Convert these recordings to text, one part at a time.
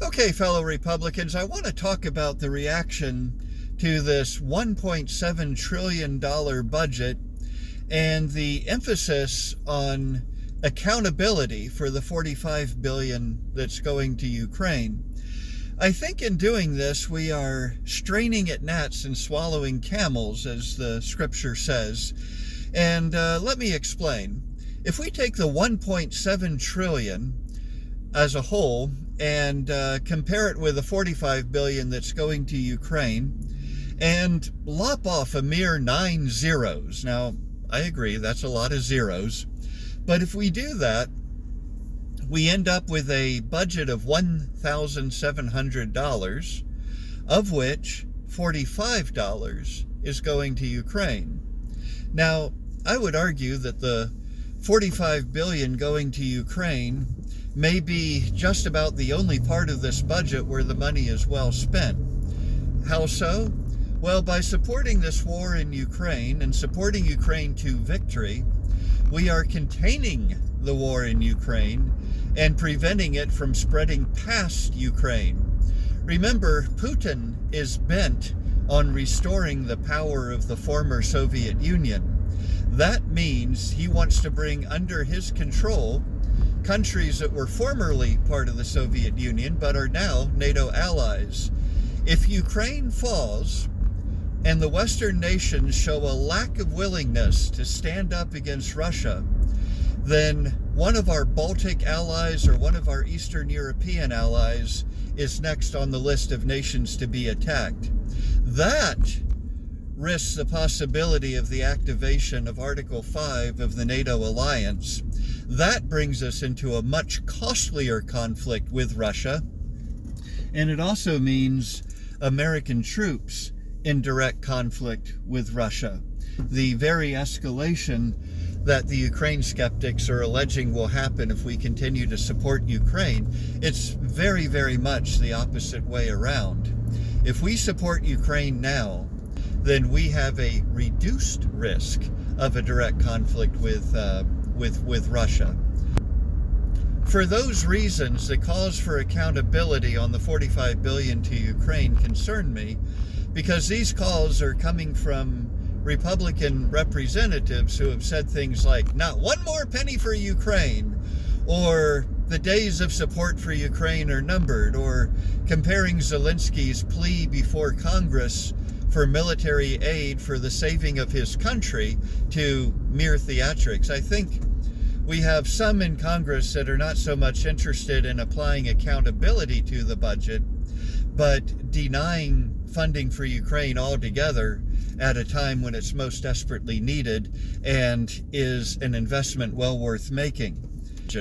Okay, fellow Republicans, I want to talk about the reaction to this $1.7 trillion budget and the emphasis on accountability for the $45 billion that's going to Ukraine. I think in doing this, we are straining at gnats and swallowing camels, as the scripture says. And let me explain. If we take the $1.7 trillion as a whole and compare it with the $45 billion that's going to Ukraine and lop off a mere 9 zeros. Now, I agree, that's a lot of zeros. But if we do that, we end up with a budget of $1,700, of which $45 is going to Ukraine. Now, I would argue that the $45 billion going to Ukraine may be just about the only part of this budget where the money is well spent. How so? Well, by supporting this war in Ukraine and supporting Ukraine to victory, we are containing the war in Ukraine and preventing it from spreading past Ukraine. Remember, Putin is bent on restoring the power of the former Soviet Union. That means he wants to bring under his control countries that were formerly part of the Soviet Union but are now NATO allies. If Ukraine falls and the Western nations show a lack of willingness to stand up against Russia, then one of our Baltic allies or one of our Eastern European allies is next on the list of nations to be attacked. That risks the possibility of the activation of Article 5 of the NATO alliance. That brings us into a much costlier conflict with Russia, and it also means American troops in direct conflict with Russia. The very escalation that the Ukraine skeptics are alleging will happen if we continue to support Ukraine, it's very, very much the opposite way around. If we support Ukraine now, then we have a reduced risk of a direct conflict with Russia. For those reasons, the calls for accountability on the $45 billion to Ukraine concern me, because these calls are coming from Republican representatives who have said things like, not one more penny for Ukraine, or the days of support for Ukraine are numbered, or comparing Zelensky's plea before Congress for military aid for the saving of his country to mere theatrics. I think we have some in Congress that are not so much interested in applying accountability to the budget, but denying funding for Ukraine altogether at a time when it's most desperately needed and is an investment well worth making.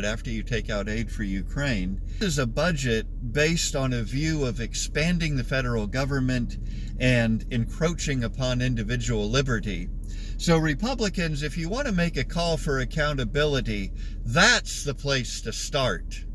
After you take out aid for Ukraine, this is a budget based on a view of expanding the federal government and encroaching upon individual liberty. So Republicans, if you want to make a call for accountability, that's the place to start.